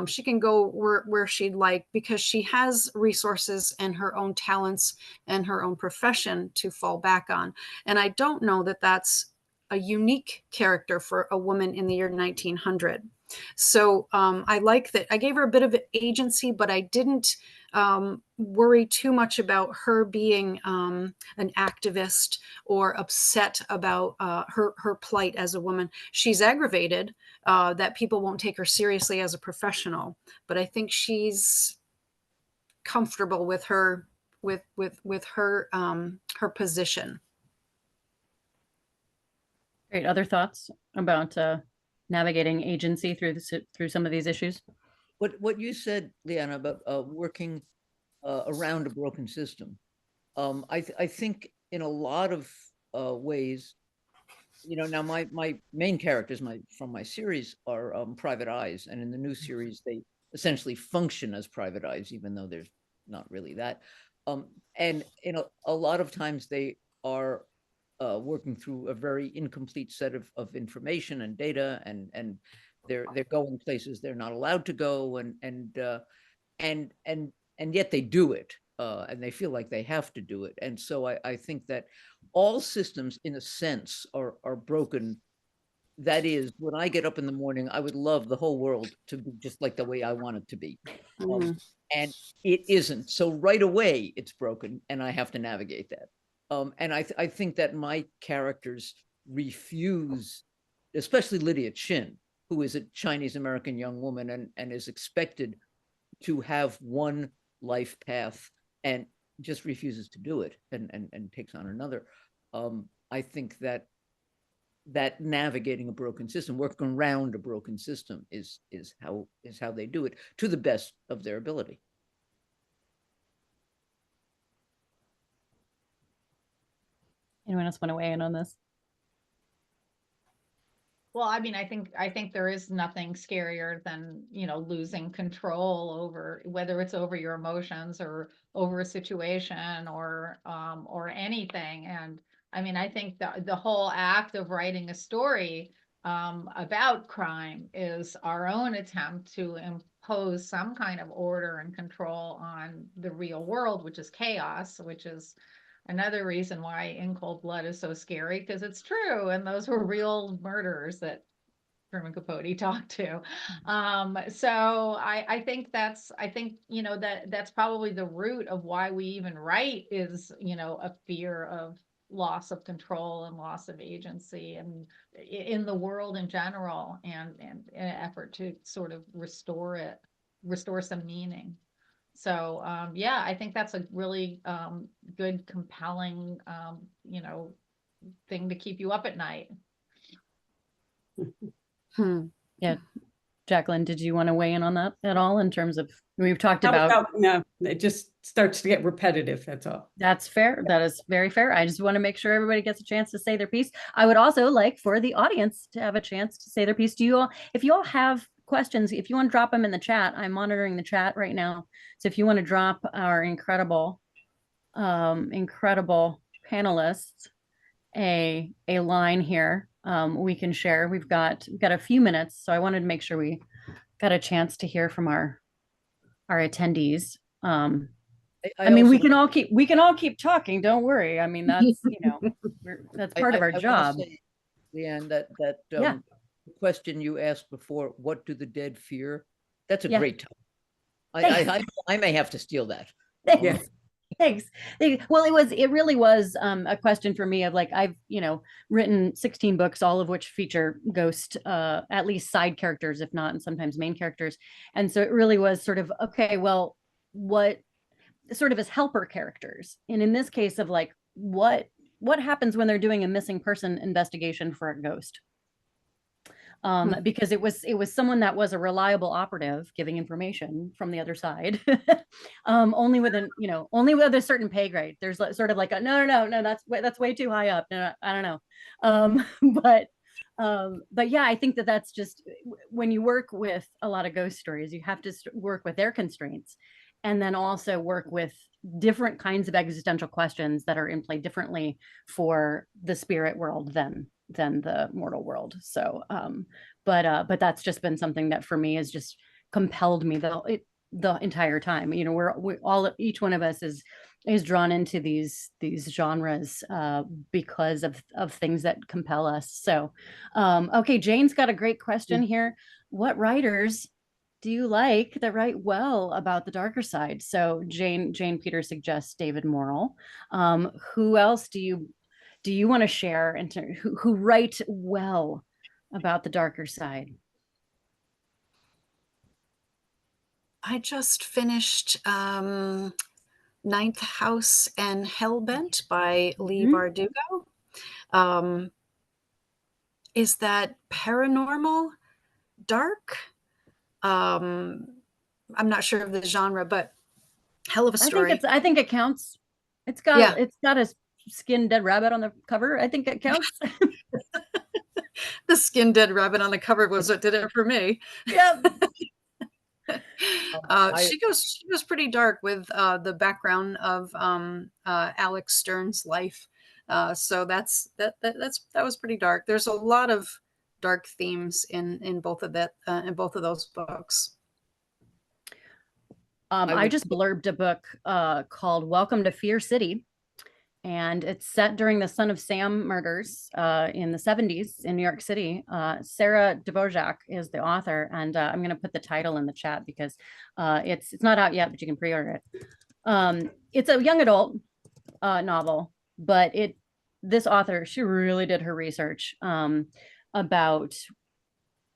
She can go where she'd like because she has resources and her own talents and her own profession to fall back on. And I don't know that that's a unique character for a woman in the year 1900. So I like that. I gave her a bit of agency, but I didn't worry too much about her being an activist or upset about her plight as a woman. She's aggravated that people won't take her seriously as a professional, but I think she's comfortable with her her position.
Great. Other thoughts about navigating agency through some of these issues?
What you said, Leanna, about working around a broken system, I think in a lot of ways, you know, now my main characters from my series are private eyes, and in the new series they essentially function as private eyes, even though there's not really that. And you know, a lot of times they are working through a very incomplete set of information and data, and they're going places they're not allowed to go, and and yet they do it, and they feel like they have to do it. And so I think that all systems, in a sense, are broken. That is, when I get up in the morning, I would love the whole world to be just like the way I want it to be.
Mhm.
And it isn't. So right away, it's broken, and I have to navigate that. And I think that my characters refuse, especially Lydia Chin, who is a Chinese American young woman and is expected to have one life path and just refuses to do it, and takes on another. I think that navigating a broken system, working around a broken system, is how they do it to the best of their ability.
Anyone else want to weigh in on this?
Well, I mean, I think there is nothing scarier than, you know, losing control over, whether it's over your emotions or over a situation or anything. And I mean, I think the whole act of writing a story about crime is our own attempt to impose some kind of order and control on the real world, which is chaos, which is another reason why In Cold Blood is so scary, because it's true, and those were real murderers that Truman Capote talked to. So I think you know, that's probably the root of why we even write, is, you know, a fear of loss of control and loss of agency and in the world in general, and an effort to sort of restore some meaning. So yeah, I think that's a really good, compelling, you know, thing to keep you up at night.
Hmm.
Yeah. Jacqueline, did you want to weigh in on that at all, in terms of, we've talked
How
about,
about, no, it just starts to get repetitive, that's all.
that's fair. That is very fair. I just want to make sure everybody gets a chance to say their piece. I would also like for the audience to have a chance to say their piece. Do you all, if you all have questions, if you want to drop them in the chat, I'm monitoring the chat right now. So if you want to drop our incredible panelists a line here, we can share. We've got a few minutes, so I wanted to make sure we got a chance to hear from our attendees. I mean, we
also,
can all keep talking. Don't worry. I mean, that's, you know, that's part of our
I wanna
job.
say, Leanne, that
Yeah.
question you asked before, what do the dead fear? That's a
Yeah.
great time.
Thanks.
I may have to steal that.
Yeah.
Thanks. Well, it really was a question for me of like, I've, you know, written 16 books, all of which feature ghost, at least side characters, if not, and sometimes main characters. And so it really was sort of, okay, well, what sort of as helper characters. And in this case of like, what happens when they're doing a missing person investigation for a ghost? Because it was someone that was a reliable operative giving information from the other side, only with a certain pay grade. There's sort of like a no, that's way too high up. No, I don't know. But yeah, I think that's just, when you work with a lot of ghost stories, you have to work with their constraints, and then also work with different kinds of existential questions that are in play differently for the spirit world than the mortal world. So but that's just been something that for me has just compelled me the entire time. You know, we all, each one of us is drawn into these genres because of things that compel us. So okay, Jane's got a great question here. What writers do you like that write well about the darker side? So Jane Peter suggests David Morrell. Who else do you want to share, and who write well about the darker side?
I just finished Ninth House and Hellbent by Lee Bardugo. Is that paranormal, dark? I'm not sure of the genre, but hell of a story.
I think it counts. It's got a skinned dead rabbit on the cover. I think it counts.
The skin dead rabbit on the cover was what did it for me.
Yep.
She goes pretty dark with the background of Alex Stern's life. So that was pretty dark. There's a lot of dark themes in both of those books.
I just blurbed a book called Welcome to Fear City, and it's set during the Son of Sam murders in the 70s in New York City. Sarah Dvorak is the author, and I'm going to put the title in the chat because it's not out yet, but you can pre-order it. It's a young adult novel, but this author, she really did her research about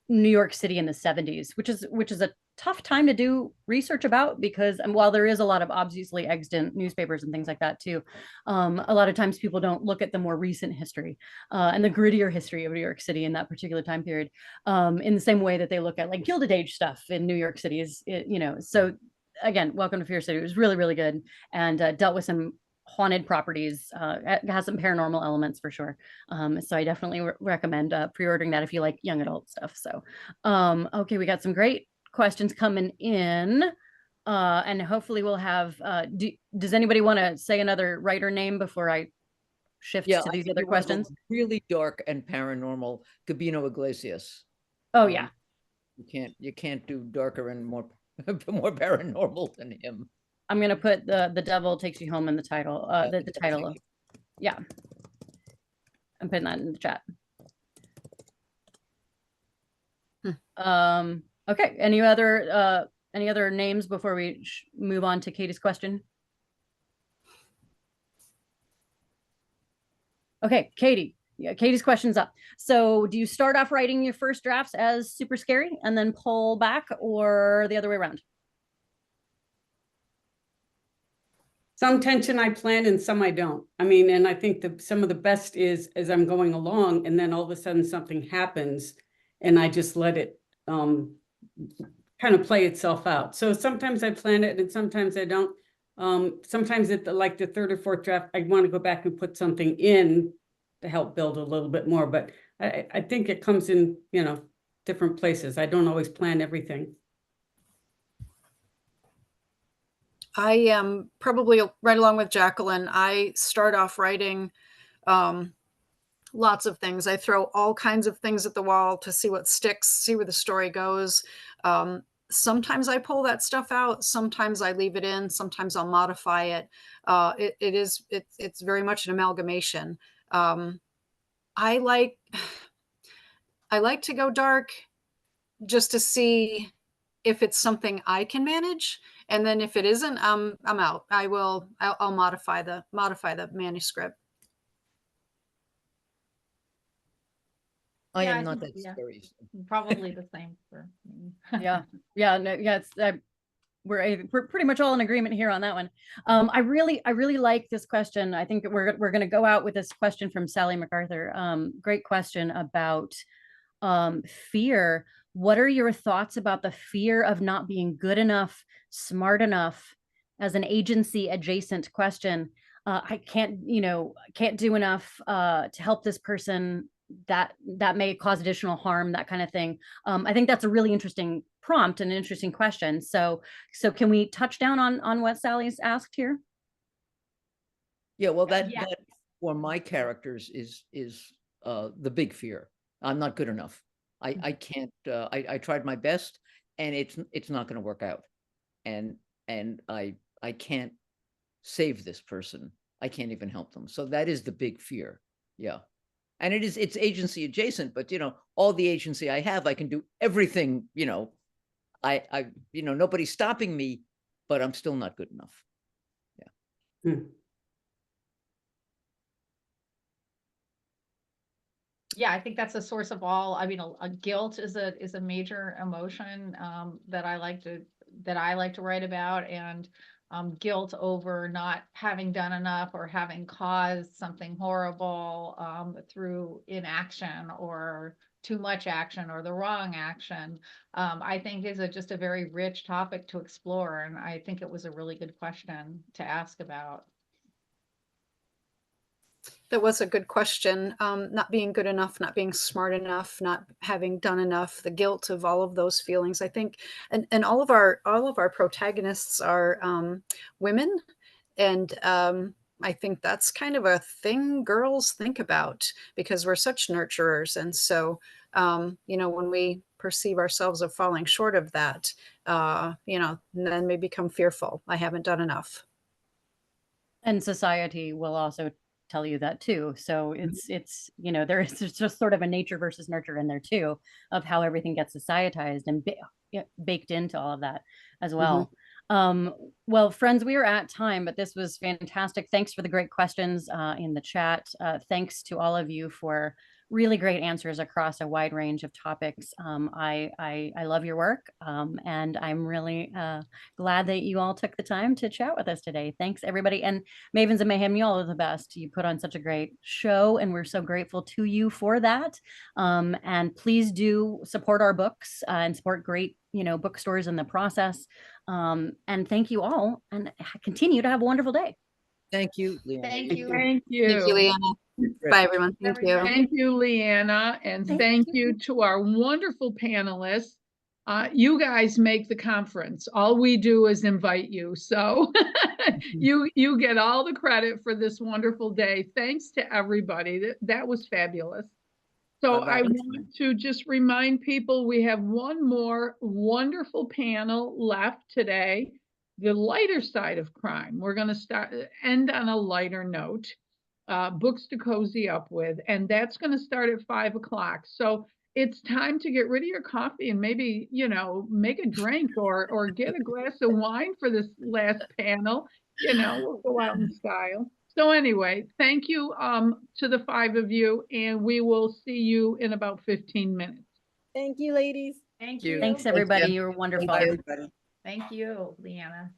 New York City in the 70s, which is a tough time to do research about because while there is a lot of obviously extant newspapers and things like that too, a lot of times people don't look at the more recent history and the grittier history of New York City in that particular time period in the same way that they look at like Gilded Age stuff in New York City so again, Welcome to Fear City was really, really good and dealt with some haunted properties. It has some paranormal elements for sure. So I definitely recommend pre-ordering that if you like young adult stuff. So, okay, we got some great questions coming in. And hopefully we'll have, does anybody want to say another writer name before I shift to these other questions?
Really dark and paranormal, Gabino Iglesias.
Oh yeah.
You can't do darker and more paranormal than him.
I'm gonna put the devil takes you home in the title. The title of, yeah. I'm putting that in the chat. Okay. Any other names before we move on to Katie's question? Okay, Katie. Yeah, Katie's question's up. So do you start off writing your first drafts as super scary and then pull back, or the other way around?
Some tension I plan and some I don't. I mean, and I think some of the best is as I'm going along and then all of a sudden something happens and I just let it kind of play itself out. So sometimes I plan it and sometimes I don't. Sometimes at like the third or fourth draft, I want to go back and put something in to help build a little bit more. But I think it comes in, different places. I don't always plan everything.
I am probably right along with Jacqueline. I start off writing lots of things. I throw all kinds of things at the wall to see what sticks, see where the story goes. Sometimes I pull that stuff out. Sometimes I leave it in. Sometimes I'll modify it. It's very much an amalgamation. I like to go dark just to see if it's something I can manage. And then if it isn't, I'm out. I'll modify the manuscript.
I
Yeah,
am
I
not
think-
that
yeah.
scary.
Probably the same for me.
Yeah. No, it's we're pretty much all in agreement here on that one. I really like this question. I think we're going to go out with this question from Sally MacArthur. Great question about fear. What are your thoughts about the fear of not being good enough, smart enough as an agency adjacent question? I can't do enough to help this person that may cause additional harm, that kind of thing. I think that's a really interesting prompt and an interesting question. So can we touch down on what Sally's asked here?
Yeah, well,
Yeah.
that for my characters is the big fear. I'm not good enough. I can't. I tried my best, and it's not going to work out. And I can't save this person. I can't even help them. So that is the big fear. Yeah. And it's agency adjacent, but all the agency I have, I can do everything, I nobody's stopping me, but I'm still not good enough. Yeah.
Yeah, I think that's a source of all. I mean, a guilt is a major emotion that I like to write about, and guilt over not having done enough or having caused something horrible through inaction or too much action or the wrong action. I think is just a very rich topic to explore, and I think it was a really good question to ask about.
That was a good question. Not being good enough, not being smart enough, not having done enough, the guilt of all of those feelings. I think, and all of our protagonists are women, and I think that's kind of a thing girls think about because we're such nurturers, and so when we perceive ourselves of falling short of that, then we become fearful. I haven't done enough.
And society will also tell you that too. So it's there is just sort of a nature versus nurture in there too, of how everything gets societized and baked into all of that as well. Well, friends, we are at time, but this was fantastic. Thanks for the great questions in the chat. Thanks to all of you for really great answers across a wide range of topics. I love your work, and I'm really glad that you all took the time to chat with us today. Thanks, everybody. And Mavens and Mayhem, you all are the best. You put on such a great show, and we're so grateful to you for that. And please do support our books and support great bookstores in the process. And thank you all, and continue to have a wonderful day.
Thank you, Leanna.
Thank you.
Thank you.
Thank you, Leanna. Bye, everyone. Thank you.
Thank you, Leanna, and thank you to our wonderful panelists. You guys make the conference. All we do is invite you. So you get all the credit for this wonderful day. Thanks to everybody. That was fabulous. So I want to just remind people we have one more wonderful panel left today, the lighter side of crime. We're going to end on a lighter note. Books to cozy up with, and that's going to start at 5 o'clock. So it's time to get rid of your coffee and maybe, make a drink or get a glass of wine for this last panel. We'll go out in style. So anyway, thank you to the 5 of you, and we will see you in about 15 minutes.
Thank you, ladies.
Thank you.
Thanks, everybody. You were wonderful.
Thank you, Leanna.